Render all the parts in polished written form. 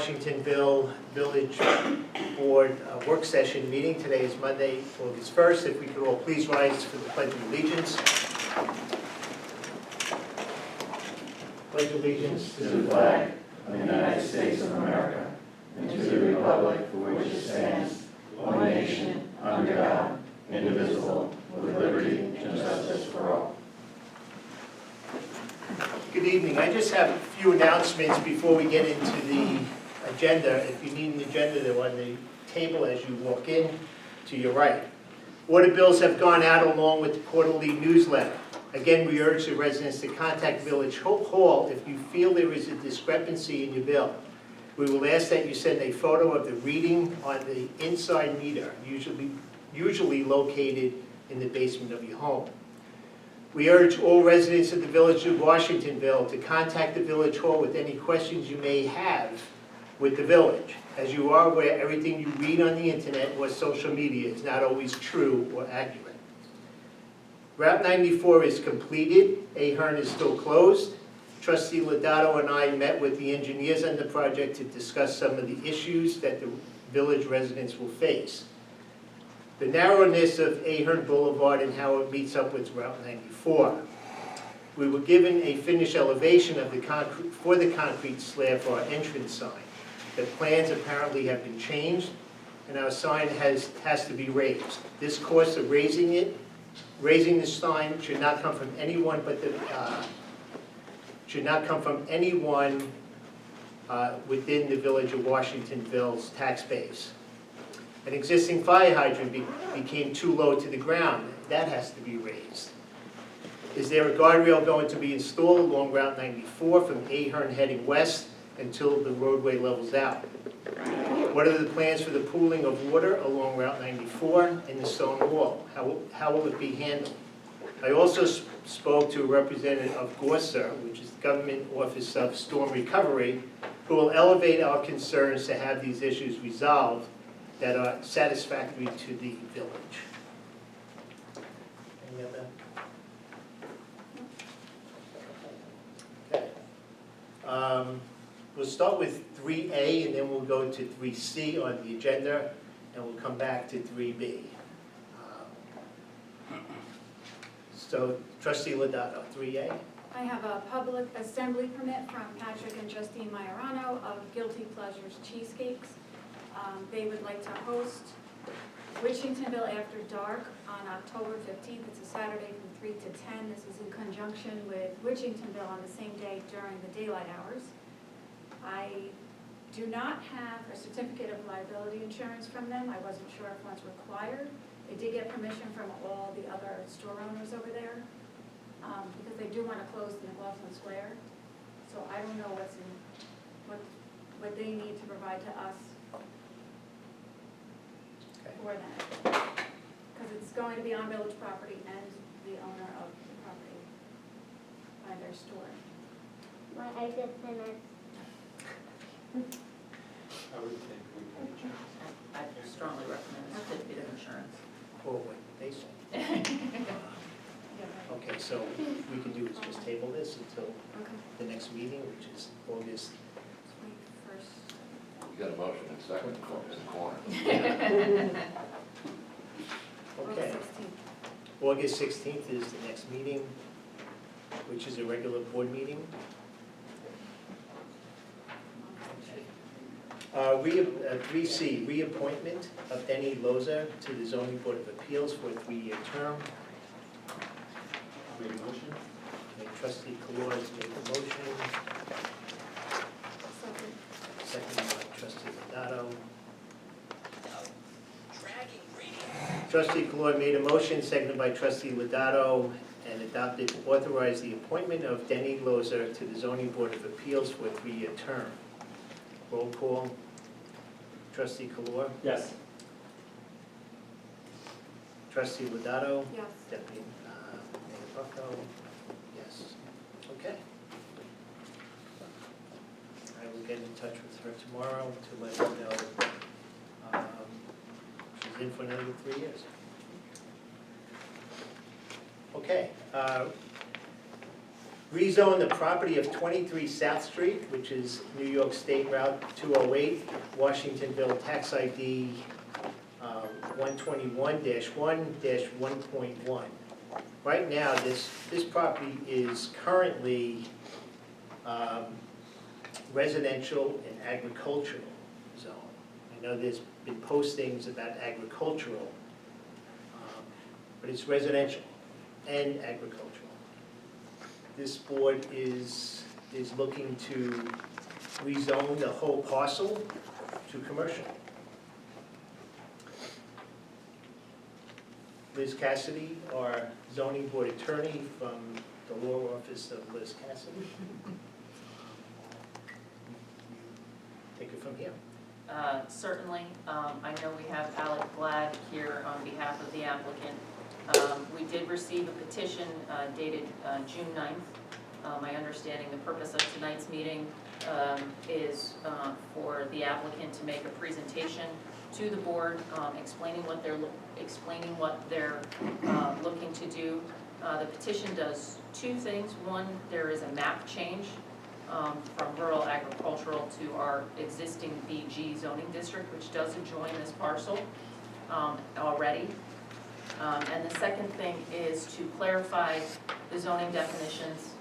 Washingtonville Village Board work session meeting. Today is Monday, August 1st. If we could all please rise for the Pledge of Allegiance. Pledge allegiance to the flag of the United States of America and to the republic for which it stands, one nation, under God, indivisible, with liberty and justice for all. Good evening. I just have a few announcements before we get into the agenda. If you need an agenda, they're on the table as you walk in to your right. Water bills have gone out along with the quarterly newsletter. Again, we urge the residents to contact Village Hall if you feel there is a discrepancy in your bill. We will ask that you send a photo of the reading on the inside meter, usually located in the basement of your home. We urge all residents of the Village of Washingtonville to contact the Village Hall with any questions you may have with the village. As you are aware, everything you read on the internet or social media is not always true or accurate. Route 94 is completed. Ahern is still closed. Trustee Lodato and I met with the engineers on the project to discuss some of the issues that the village residents will face. The narrowness of Ahern Boulevard and how it meets up with Route 94. We were given a finished elevation of the concrete slab for our entrance sign. The plans apparently have been changed, and our sign has to be raised. This cost of raising the sign should not come from anyone but within the Village of Washingtonville's tax base. An existing fire hydrant became too low to the ground. That has to be raised. Is there a guardrail going to be installed along Route 94 from Ahern heading west until the roadway levels out? What are the plans for the pooling of water along Route 94 and the stone wall? How will it be handled? I also spoke to a representative of GORSA, which is the Government Office of Storm Recovery, who will elevate our concerns to have these issues resolved that are satisfactory to the village. Any other? Okay. We'll start with 3A and then we'll go to 3C on the agenda and we'll come back to 3B. So Trustee Lodato, 3A. I have a public assembly permit from Patrick and Justine Majorano of Guilty Pleasures Cheesecakes. They would like to host Washingtonville After Dark on October 15th. It's a Saturday from 3 to 10. This is in conjunction with Washingtonville on the same day during the daylight hours. I do not have a certificate of liability insurance from them. I wasn't sure if one's required. They did get permission from all the other store owners over there because they do want to close the McLaughlin Square. So I don't know what they need to provide to us for that, because it's going to be on village property and the owner of the property by their store. Well, I just finished. I would think we can. I strongly recommend a certificate of insurance. Or what they say. Okay, so we can do is just table this until the next meeting, which is August. You got a motion and second in the corner. Okay. August 16th is the next meeting, which is a regular board meeting. 3C, reappointment of Denny Loza to the Zoning Board of Appeals for a 3-year term. Make a motion? Okay, Trustee Kalora has made the motion, second by Trustee Lodato. Trustee Kalora made a motion, seconded by Trustee Lodato, and adopted to authorize the appointment of Denny Loza to the Zoning Board of Appeals for a 3-year term. Roll call. Trustee Kalora? Yes. Trustee Lodato? Yes. Deputy Mayor Bucko? Yes. Okay. I will get in touch with her tomorrow to let her know she's in for another 3 years. Okay. rezone the property of 23 South Street, which is New York State Route 208, Washingtonville, tax ID 121-1-1.1. Right now, this property is currently residential and agricultural zone. I know there's been postings about agricultural, but it's residential and agricultural. This board is looking to rezone the whole parcel to commercial. Liz Cassidy, our zoning board attorney from the law office of Liz Cassidy. Take it from here. Certainly. I know we have Alec Glad here on behalf of the applicant. We did receive a petition dated June 9th. My understanding, the purpose of tonight's meeting is for the applicant to make a presentation to the board, explaining what they're looking to do. The petition does two things. One, there is a map change from rural agricultural to our existing BG zoning district, which does adjoin this parcel already. And the second thing is to clarify the zoning definitions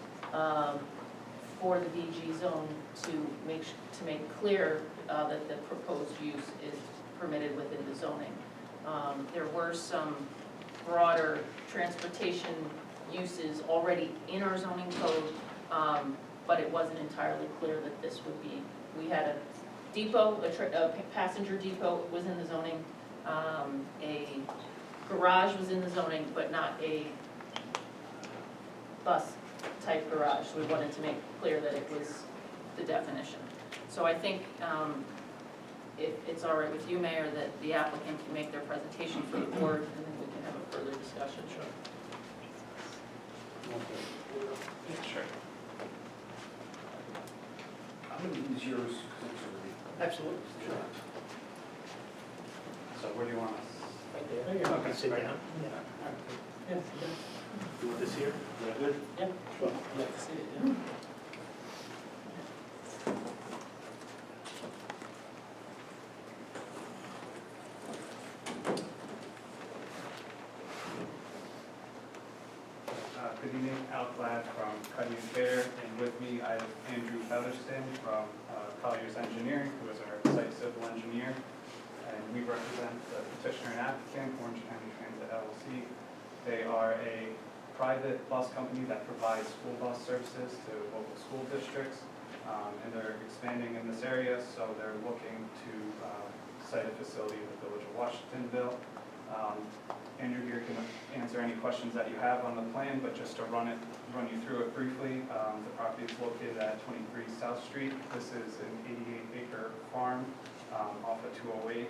for the BG zone to make clear that the proposed use is permitted within the zoning. There were some broader transportation uses already in our zoning code, but it wasn't entirely clear that this would be. We had a depot, a passenger depot was in the zoning, a garage was in the zoning, but not a bus type garage. So we wanted to make clear that it was the definition. So I think if it's all right with you, Mayor, that the applicant can make their presentation for the board, and then we can have a further discussion. Sure. Sure. I'm going to use yours because it's already. Absolutely. Sure. So where do you want us? Right there. You can sit right. down. Yeah. Do this here? Good? Yeah. Sure. Yeah, see it, yeah. Good evening, Al Glad from Cuddy and Fair, and with me I have Andrew Featherston from Colliers Engineering, who is our site civil engineer, and we represent the petitioner and applicant, Orange County Transit LLC. They are a private bus company that provides school bus services to local school districts, and they're expanding in this area, so they're looking to site a facility in the village of Washingtonville. Andrew here can answer any questions that you have on the plan, but just to run you through it briefly, the property is located at 23 South Street. This is an 88-acre farm off of 208.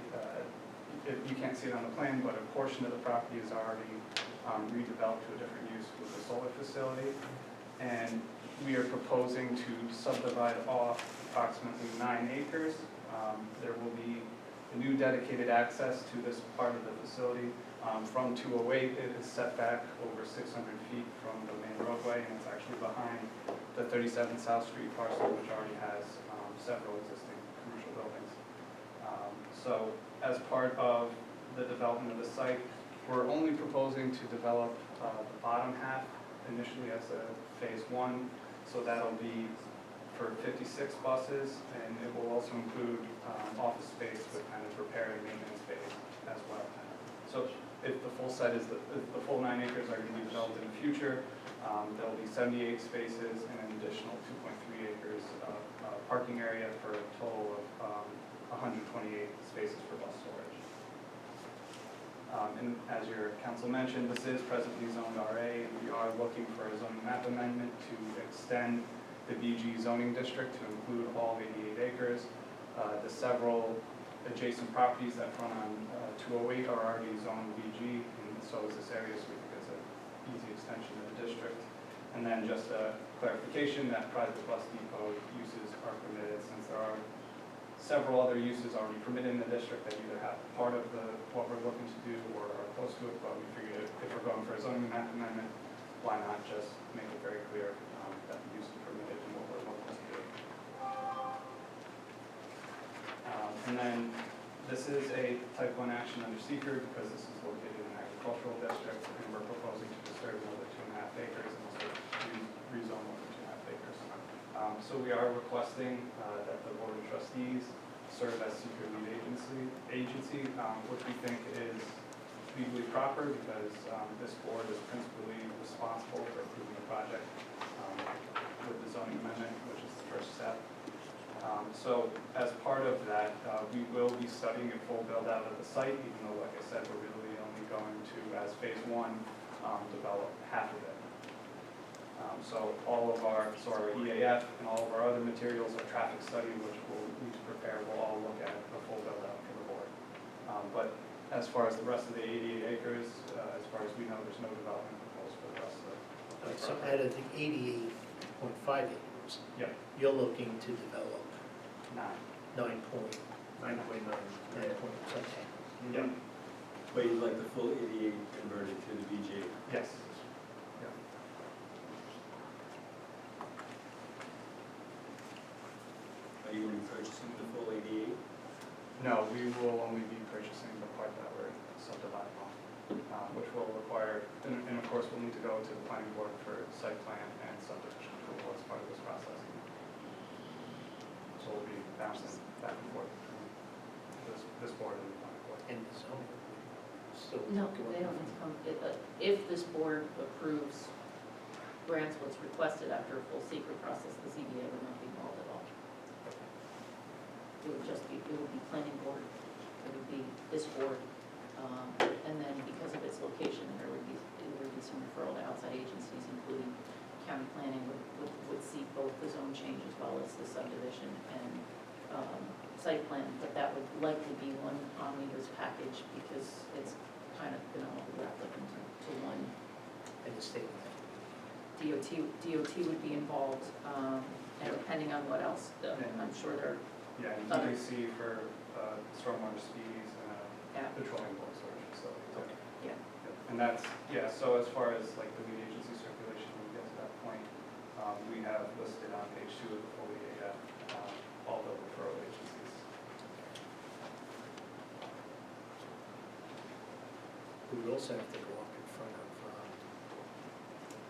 You can't see it on the plan, but a portion of the property is already redeveloped to a different use with a solar facility. And we are proposing to subdivide off approximately 9 acres. There will be a new dedicated access to this part of the facility. From 208, it is set back over 600 feet from the main roadway, and it's actually behind the 37 South Street parcel, which already has several existing commercial buildings. So as part of the development of the site, we're only proposing to develop the bottom half initially as a phase 1. So that'll be for 56 buses, and it will also include office space with kind of repair and maintenance space as well. So if the full site is, if the full 9 acres are going to be developed in the future, there will be 78 spaces and an additional 2.3 acres of parking area for a total of 128 spaces for bus storage. And as your council mentioned, this is presently zoned RA, and we are looking for a zoning map amendment to extend the BG zoning district to include all 88 acres. The several adjacent properties that front on 208 are already zoned BG, and so is this area, so we think it's an easy extension of the district. And then just a clarification that private bus depot uses are permitted, since there are several other uses already permitted in the district that either have part of what we're looking to do or are close to it, but we figured if we're going for a zoning map amendment, why not just make it very clear that the use is permitted and what we're looking to do. And then this is a type 1 action under seeker because this is located in an agricultural district and we're proposing to disturb another 2.5 acres and also rezone over 2.5 acres. So we are requesting that the Board of Trustees serve as seeker lead agency, which we think is legally proper because this board is principally responsible for approving the project with the zoning amendment, which is the first step. So as part of that, we will be studying a full build out of the site, even though, like I said, we're really only going to, as phase 1, develop half of it. So all of our EAF and all of our other materials, our traffic study, which we'll need to prepare, will all look at a full build out for the board. But as far as the rest of the 88 acres, as far as we know, there's no development proposed for the rest of the So property. out of the 88.5 acres, Yep, you're looking to develop 9. 9.9 points, okay. Yep, But you'd like the full 88 converted to the BG? yes. Are you going to be purchasing the full 88? No, we will only be purchasing the part that we're subdividing on, which will require, and of course, we'll need to go to the planning board for site plan and subdivision approval as part of this process. So we'll be bouncing back and forth between this board and the planning board. And the zoning. So No, they don't need to come, if this board approves, grants what's requested after a full secret process, the ZBA would not be involved at all. It would just be, it would be planning board, it would be this board, and then because of its location, there would be some referral to outside agencies, including county planning would see both the zone change as well as the subdivision and site plan, but that would likely be one omnibus package because it's kind of gonna all be wrapped up into one. And the state. DOT would be involved, and depending on what else, I'm sure they're, Yeah, and Other- DAC for stormwater speeds and yeah, petroleum water storage facility. Okay. yeah. And that's, yeah, so as far as like the lead agency circulation, when we get to that point, we have listed on page 2 of the full EAF, all the referral agencies. We would also have to go up in front of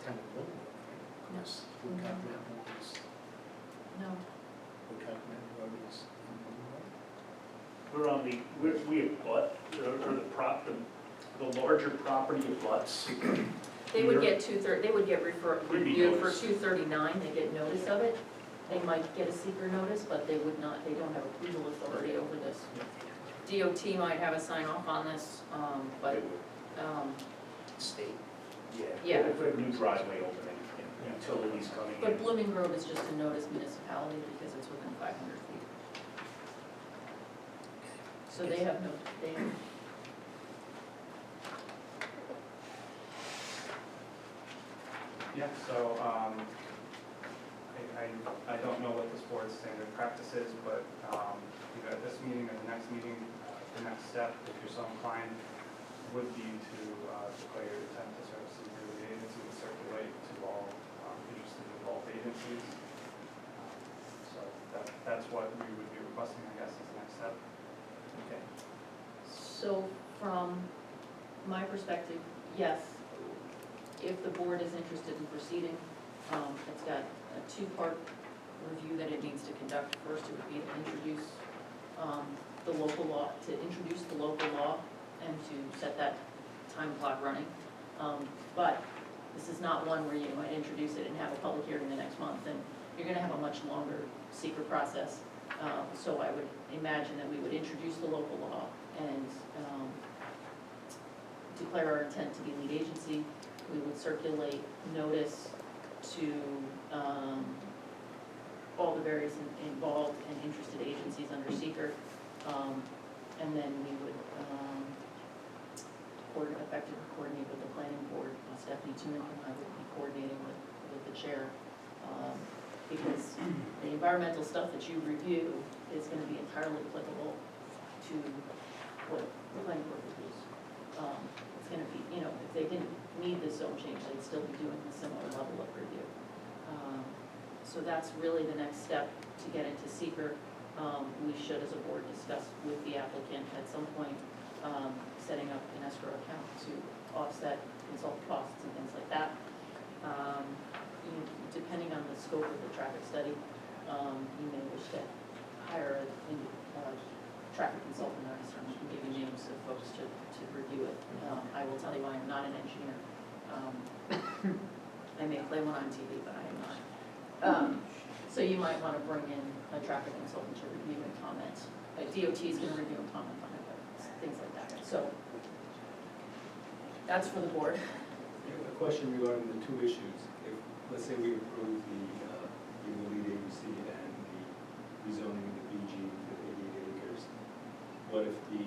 town of Millwood, right? Because Woodcock Mountain is, No, Woodcock Mountain Road is in Millwood. We're on the, we abut, or the larger property abuts. they would get they would get Would be reviewed for noticed. 239, they get notice of it. They might get a seeker notice, but they would not, they don't have approval authority over this. DOT might have a sign off on this, but, State. Yeah. If we have a new driveway opening, utilities coming in. but Blooming Grove is just a notice municipality because it's within 500 feet. So they have no, they have, Yeah, so, I don't know what this board's standard practice is, but, either at this meeting or the next meeting, the next step, if you're so inclined, would be to declare your intent to serve as secret lead agency and circulate to all interested and involved agencies. So that's what we would be requesting, I guess, as the next step. Okay. so from my perspective, yes, if the board is interested in proceeding, it's got a 2-part review that it needs to conduct. First, it would be to introduce the local law, and to set that time clock running. But this is not one where you might introduce it and have a public hearing the next month, and you're gonna have a much longer secret process. So I would imagine that we would introduce the local law and declare our intent to be lead agency. We would circulate notice to all the various involved and interested agencies under seeker. And then we would effectively coordinate with the planning board. Stephanie Tunick and I would be coordinating with the chair. Because the environmental stuff that you review is going to be entirely applicable to what the planning board reviews. It's it's gonna be, you know, if they didn't need the zone change, they'd still be doing a similar level of review. So that's really the next step to get into seeker. We should, as a board, discuss with the applicant at some point, setting up an escrow account to offset consultant costs and things like that. Depending on the scope of the traffic study, you may wish to hire a traffic consultant, or I can give you names of folks to review it. I will tell you I am not an engineer. I may play one on TV, but I am not. So you might want to bring in a traffic consultant to review and comment. DOT is going to review and comment on it, but things like that. So that's for the board. A question regarding the two issues. If, let's say we approve the lead agency and the rezoning of the BG to 88 acres, what if the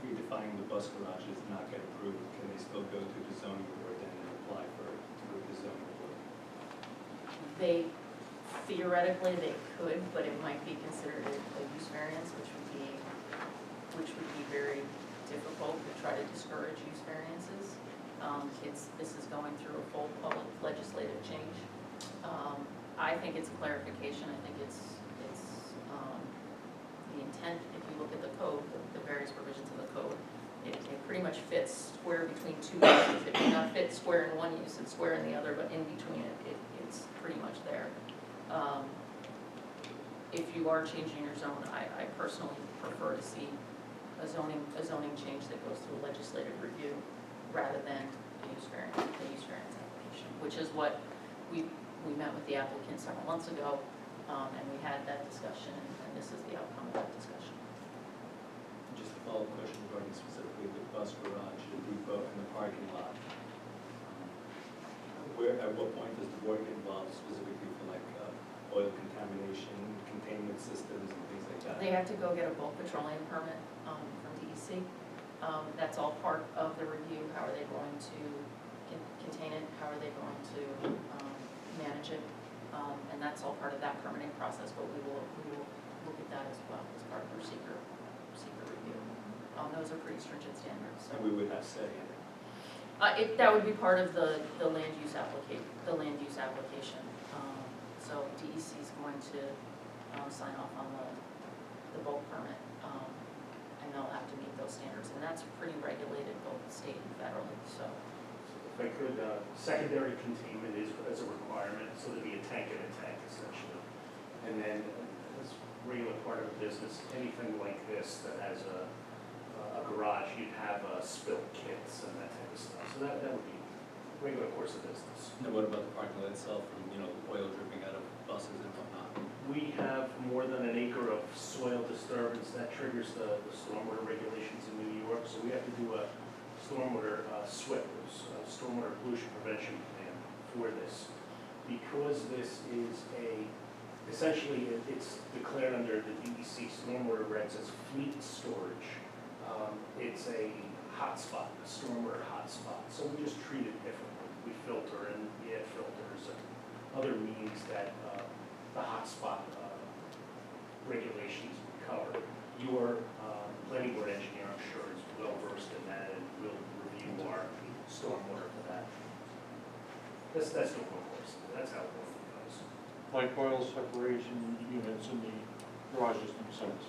redefining the bus garage does not get approved? Can they still go to the zoning board and apply for the zoning board? Theoretically, they could, but it might be considered a use variance, which would be very difficult to try to discourage use variances. This is going through a full public legislative change. I think it's a clarification. I think it's the intent. If you look at the code, the various provisions of the code, it pretty much fits square between two uses. It may not fit square in one use and square in the other, but in between it's pretty much there. If you are changing your zone, I personally prefer to see a zoning change that goes through a legislative review rather than a use variance application, which is what we met with the applicant several months ago, and we had that discussion, and this is the outcome of that discussion. Just a follow-up question regarding specifically the bus garage, the depot, and the parking lot. At what point does the board get involved specifically for like oil contamination, containment systems, and things like that? They have to go get a bulk petroleum permit from DEC. That's all part of the review. How are they going to contain it? How are they going to manage it? And that's all part of that permitting process, but we will look at that as well as part of our seeker review. Those are pretty stringent standards. So. And we would have say in it. That would be part of the land use application. So DEC is going to sign off on the bulk permit, and they'll have to meet those standards, and that's pretty regulated both state and federally. So If I could, secondary containment is as a requirement, so there'd be a tank and a tank essentially. And then as regular part of the business, anything like this that has a garage, you'd have spill kits and that type of stuff. So that would be regular course of business. And what about the parking lot itself, from oil dripping out of buses and whatnot? We have more than an acre of soil disturbance that triggers the stormwater regulations in New York. So we have to do a stormwater SWIP, stormwater pollution prevention plan for this. Because this is essentially it's declared under the DEC stormwater regs as fleet storage. It's a hotspot, a stormwater hotspot. So we just treat it differently. We filter in air filters and other means that the hotspot regulations cover. Your planning board engineer, I'm sure, is well versed in that and will review our stormwater for that. That's the course. That's how it goes. Like oil separation units in the garages themselves.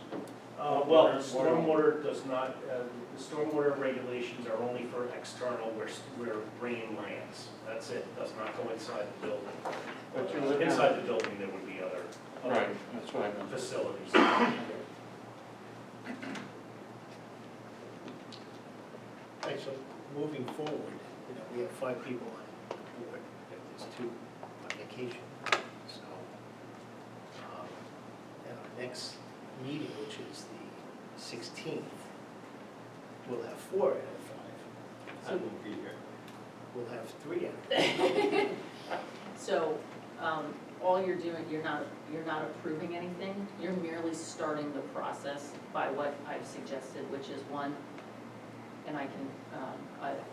Well, stormwater does not, the stormwater regulations are only for external where rain lands. That's it, does not go inside the building. But you're looking Inside at, the building, there would be other right, that's what I meant. facilities. Right, so moving forward, we have 5 people on board, there's 2 on vacation. So, at our next meeting, which is the 16th, we'll have 4 out of 5. I won't be here. We'll have 3 out of 5. So, all you're doing, you're not approving anything, you're merely starting the process by what I've suggested, which is one, and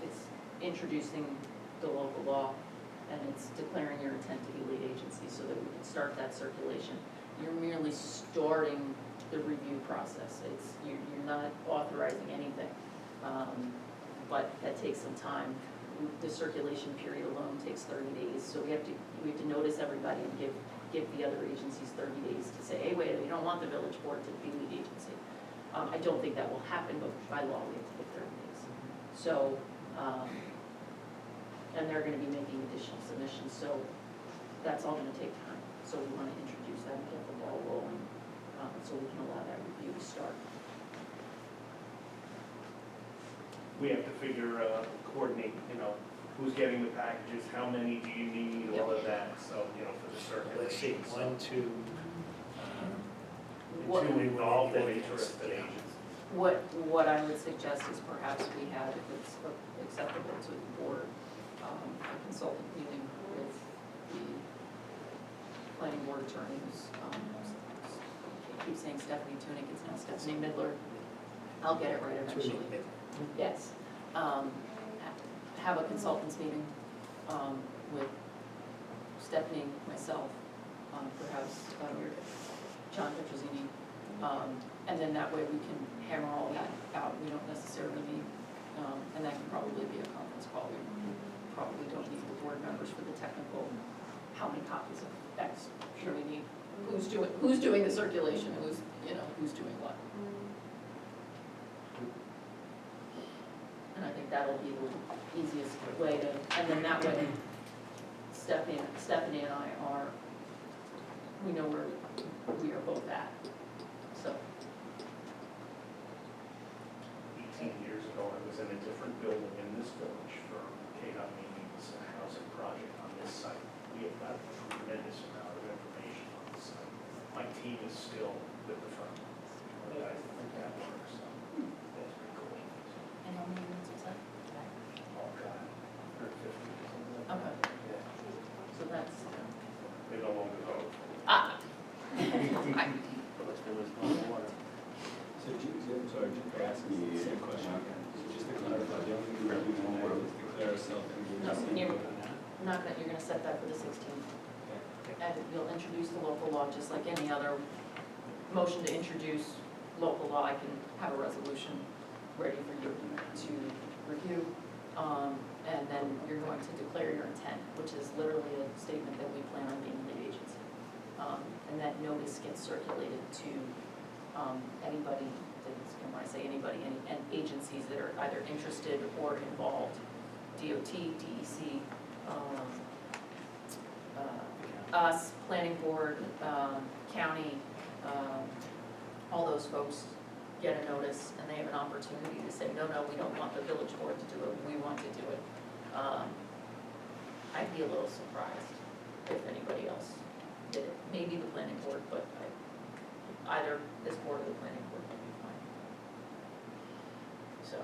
it's introducing the local law, and it's declaring your intent to be lead agency so that we can start that circulation. You're merely starting the review process. You're not authorizing anything. but that takes some time. The circulation period alone takes 30 days, so we have to notice everybody and give the other agencies 30 days to say, hey, wait, we don't want the village board to be lead agency. I don't think that will happen, but by law, we have to give 30 days. So, and they're gonna be making additional submissions, so that's all gonna take time. So we wanna introduce that and get the ball rolling, so we can allow that review to start. We have to coordinate, who's getting the packages, how many do you need, all of that, so, for the Let's see, circulation. one, two, What- Two involved and interested agents. What I would suggest is perhaps we have, if it's acceptable to the board, a consultant meeting with the planning board attorney who's, I keep saying Stephanie Tunick, it's now Stephanie Midler. I'll get it right eventually. Yes. Have a consultants meeting with Stephanie, myself, perhaps John Petrosini. And then that way we can hammer all that out. We don't necessarily need, and that can probably be a conference call. We probably don't need the board members for the technical, how many copies of X do we need? Who's doing the circulation, who's doing what? And I think that'll be the easiest way to, and then that way Stephanie and I are, we know where we are both at, so. 18 years ago, I was in a different building in this village for KDOT meetings and a housing project on this site. We have got a tremendous amount of information on this site. My team is still with the firm. I think that works, so that's pretty cool. And how many units is that? Oh, God, 150 or something like that. Okay. Yeah, So that's, they no longer vote. So, I'm sorry, just asking you a question. So just to clarify, the only thing we're doing now is declare ourselves and No, give us you're gonna set that for the 16th. And you'll introduce the local law, just like any other motion to introduce local law. I can have a resolution ready for you to review. And then you're going to declare your intent, which is literally a statement that we plan on being lead agency. And that notice gets circulated to anybody, and when I say anybody, and agencies that are either interested or involved, DOT, DEC, us, planning board, county, all those folks get a notice, and they have an opportunity to say, no, we don't want the village board to do it, we want to do it. I'd be a little surprised if anybody else did it, maybe the planning board, but either this board or the planning board would be fine. So.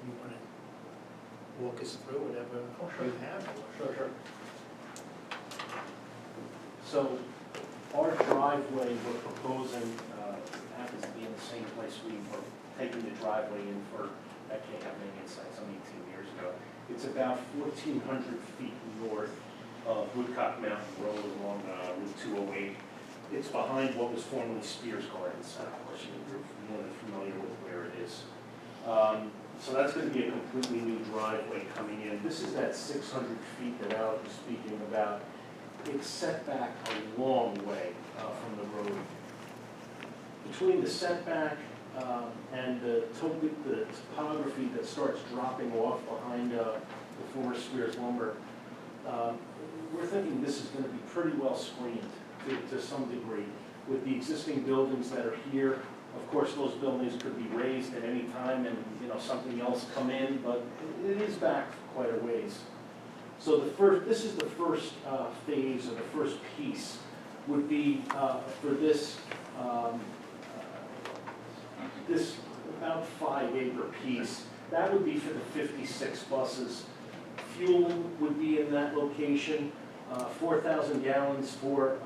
you want to walk us through whatever you have? Sure. So our driveway we're proposing happens to be in the same place we were taking the driveway in for that K-Hub maintenance site some 18 years ago. It's about 1,400 feet north of Woodcock Mountain Road along Route 208. It's behind what was formerly Spears Gardens. Of course, you're more than familiar with where it is. So that's going to be a completely new driveway coming in. This is that 600 feet that Alec was speaking about. It's set back a long way from the road. Between the setback and the topography that starts dropping off behind the former Spears lumber, we're thinking this is going to be pretty well screened to some degree with the existing buildings that are here. Of course, those buildings could be raised at any time and, something else come in, but it is back quite a ways. So this is the first phase, or the first piece, would be for this about 5-acre piece. That would be for the 56 buses. Fuel would be in that location, 4,000 gallons for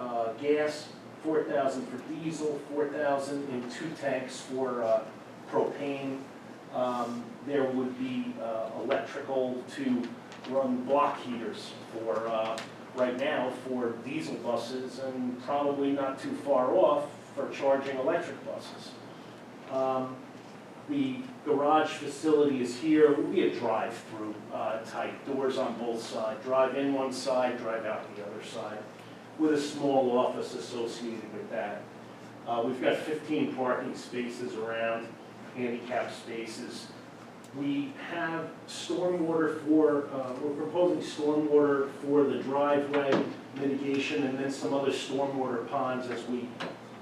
gas, 4,000 for diesel, 4,000 in 2 tanks for propane. There would be electrical to run block heaters for, right now, for diesel buses, and probably not too far off, for charging electric buses. The garage facility is here, it will be a drive-through type, doors on both sides, drive in one side, drive out the other side, with a small office associated with that. We've got 15 parking spaces around, handicap spaces. We have stormwater for, we're proposing stormwater for the driveway mitigation and then some other stormwater ponds as we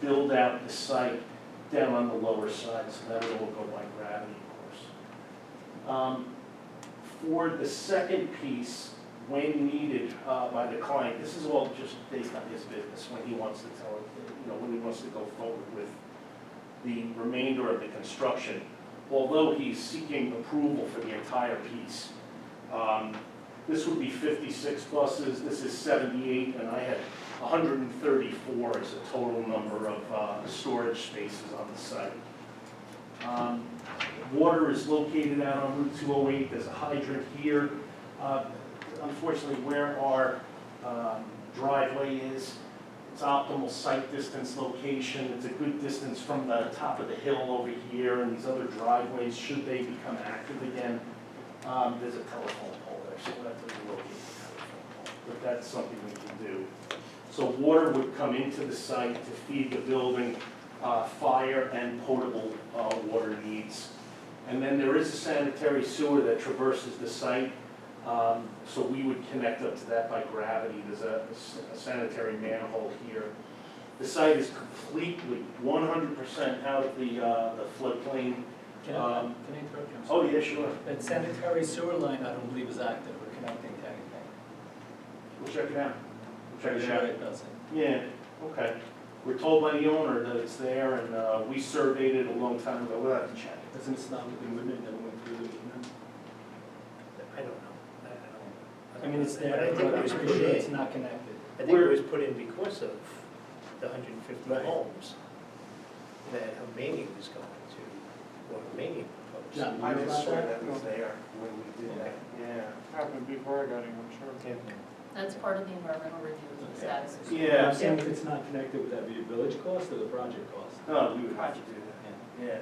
build out the site down on the lower side, so that will go by gravity, of course. For the second piece, when needed by the client, this is all just based on his business, when he wants to tell it, when he wants to go forward with the remainder of the construction. Although he's seeking approval for the entire piece. This would be 56 buses, this is 78, and I had 134 as a total number of storage spaces on the site. Water is located out on Route 208, there's a hydrant here. Unfortunately, where our driveway is, it's optimal site distance location. It's a good distance from the top of the hill over here and these other driveways, should they become active again. There's a telephone pole there, so we'll have to relocate the telephone pole, but that's something we can do. So water would come into the site to feed the building, fire and potable water needs. And then there is a sanitary sewer that traverses the site. So we would connect up to that by gravity. There's a sanitary manhole here. The site is completely, 100% out of the floodplain. Can I interrupt you? Oh, yeah, sure. That sanitary sewer line, I don't believe is active, or connecting to anything. We'll check it out. Check I'm it sure out. it doesn't. Yeah, okay. We're told by the owner that it's there, and we surveyed it a long time ago. We'll have to check it. Doesn't it stop with the equipment that went through the equipment? I don't know. I mean, it's there, But I think but it was I'm put pretty sure in. it's not connected. I think it was put in because of the 150 Right. homes that Homania was going to, or Homania proposed. John, I you didn't about swear that? that was there when we did that. Yeah. Happened before I got here, I'm sure. Yeah. That's part of the environmental review of the status. Yeah. I'm saying if it's not connected, would that be a village cost or the project cost? No, we would have to do that. Yeah,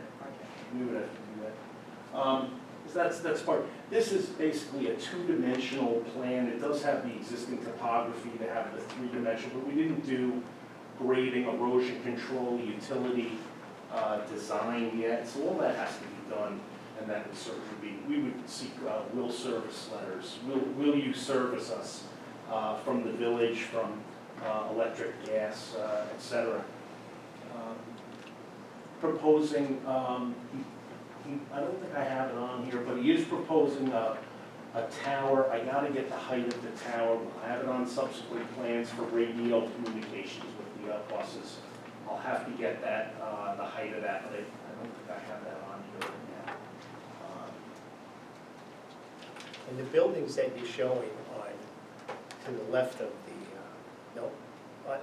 we would have to do that. So that's part. This is basically a two-dimensional plan. It does have the existing topography to have the three-dimensional, but we didn't do grading, erosion control, utility design yet. So all that has to be done, and that would certainly be. We would seek will service letters. Will you service us from the village, from electric, gas, et cetera. Proposing, I don't think I have it on here, but he is proposing a tower. I gotta get the height of the tower. I have it on subsequent plans for radio communications with the buses. I'll have to get that, the height of that, but I don't think I have that on here right now. And the buildings that you're showing on, to the left of the, no,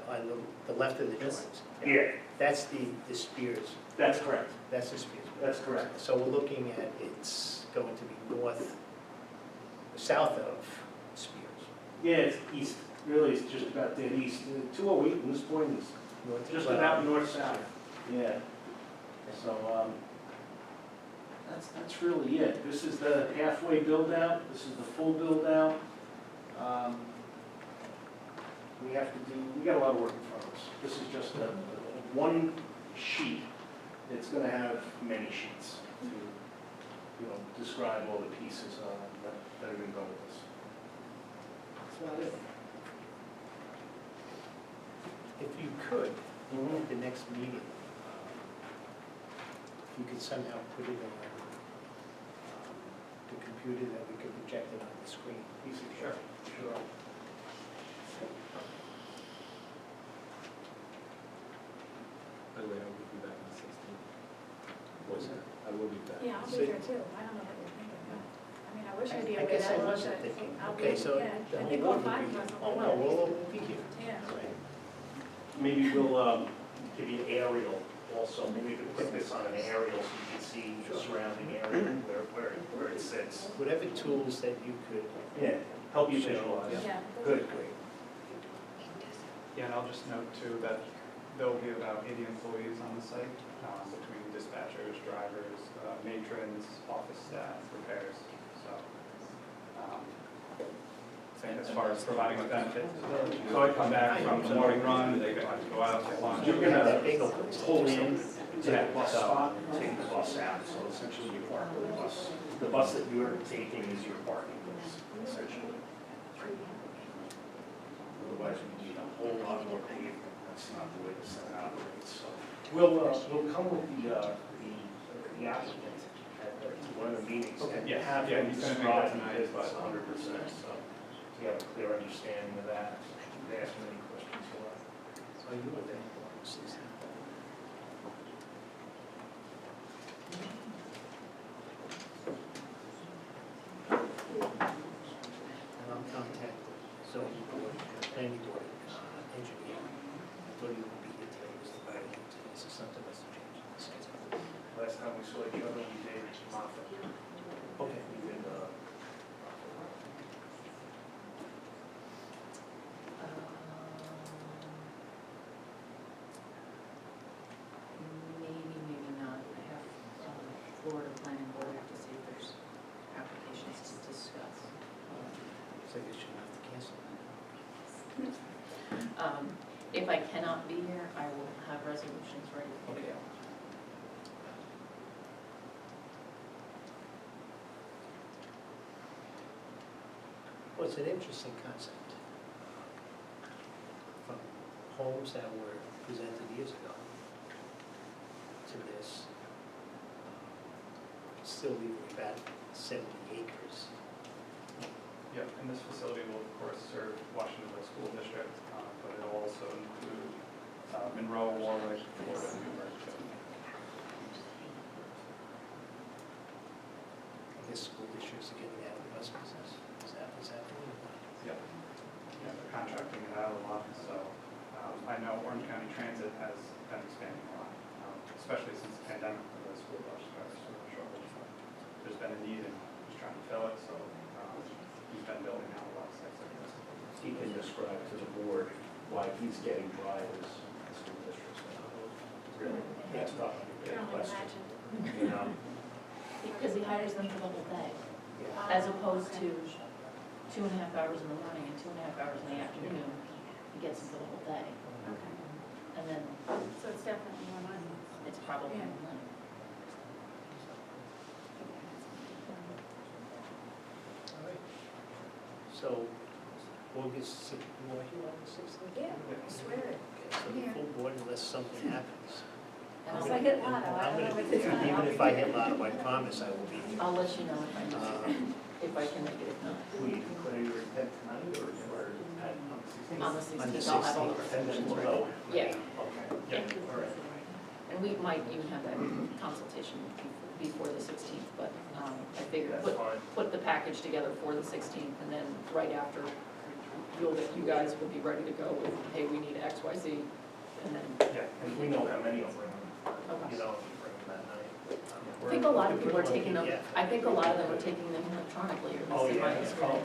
on the left of the drawings. Yeah, That's the Spears, that's correct. that's the Spears. That's correct. So we're looking at, it's going to be south of Spears. Yeah, it's east, really, it's just about dead east. 208 in this point is North to just south. about north-south. Yeah. So, that's really it. This is the halfway build-out, this is the full build-out. We got a lot of work in front of us. This is just one sheet. It's gonna have many sheets to, describe all the pieces that are gonna go with this. That's about it. If you could, at the next meeting, if you could somehow put it on the computer that we could project it on the screen. Sure. By the way, I will be back on the 16th. What's that? I will be back. Yeah, I'll be here too. I don't know what you're thinking. I mean, I wish I'd be I able to guess get I that. wasn't thinking. I'll Okay, be, so yeah, the I whole think board all would five be- of us Oh, will well, be we'll be here. Yeah. Maybe we'll give you an aerial also. Maybe we could put this on an aerial so you can see the surrounding area where it sits. Whatever tools that you could. Yeah, help you show, visualize. Yeah. Good, great. Yeah, and I'll just note too that There'll be about 80 employees on the site, between dispatchers, drivers, matrons, office staff, repairs, so. I think as far as providing a benefit to the village, so I come back from the morning run, they get to go out, get lunch. You're gonna pull in to the bus stop, take the bus out, so essentially you park with the bus. The bus that you're taking is your parking bus, essentially. Otherwise, we need a whole lot more pavement, that's not the way the Senate operates, so. We'll come with the applicant at one of the meetings. And Yes, have yeah, him he's gonna make describe that tonight, the business but- 100%, so you have a clear understanding of that. You can ask him any questions you want. Are you available on the 16th? And I'll contact the zoning board, planning board, engineer. I thought you would be here today, Mr. Byron, today, so something must have changed in the schedule. Last time we saw each other, we did Martha. Okay. We did, Maybe, maybe not. I have Florida Planning Board, I have to see if there's applications to discuss. So you shouldn't have to cancel. If I cannot be here, I will have resolutions ready for you. Well, it's an interesting concept. From homes that were presented years ago to this, still leaving about 70 acres. Yep, and this facility will of course serve Washingtonville School District, but it'll also include Monroe, Warwick, Florida, and Newburgh too. I guess school districts are getting out of the bus business. Is that really what? Yep. Yeah, they're contracting it out a lot, so I know Orange County Transit has been expanding a lot, especially since the pandemic, when the school bus drivers were shortage. There's been a need and he's trying to fill it, so he's been building out a lot of sites like this. he can describe to the board why he's getting drivers in school districts now. Really, that's not a I big can only question, imagine. you know? Because he hires them for the whole day, Yeah. as opposed to 2.5 hours in the morning and 2.5 hours in the afternoon. He gets them for the whole day, Okay, and then so it's definitely more money. it's probably Yeah. more money. All right. So, August, you want here on the 16th? Yeah, I swear it. Okay, so the full board, unless something happens. And Unless I'll, I hit lotto, I I'm don't know gonna what be, to do. even if I hit lotto, I promise I will be here. I'll let you know if I miss it, if I can make it, if not. Will you declare your intent tonight or at, on the 16th? On the On the 16th, I'll have all the 16th. And then resolutions we'll ready. know. Yeah, Okay. Yeah. All right. and we might even have that consultation before the 16th, but I figured That's fine. put the package together for the 16th, and then right after, you guys will be ready to go with, hey, we need X, Y, Z, and then, Yeah, and we know how many will bring them, okay. you know, if you bring them that night. I think a lot of people are taking them, Yeah. I think a lot of them are taking them electronically, or at Oh, least in my yeah. experience.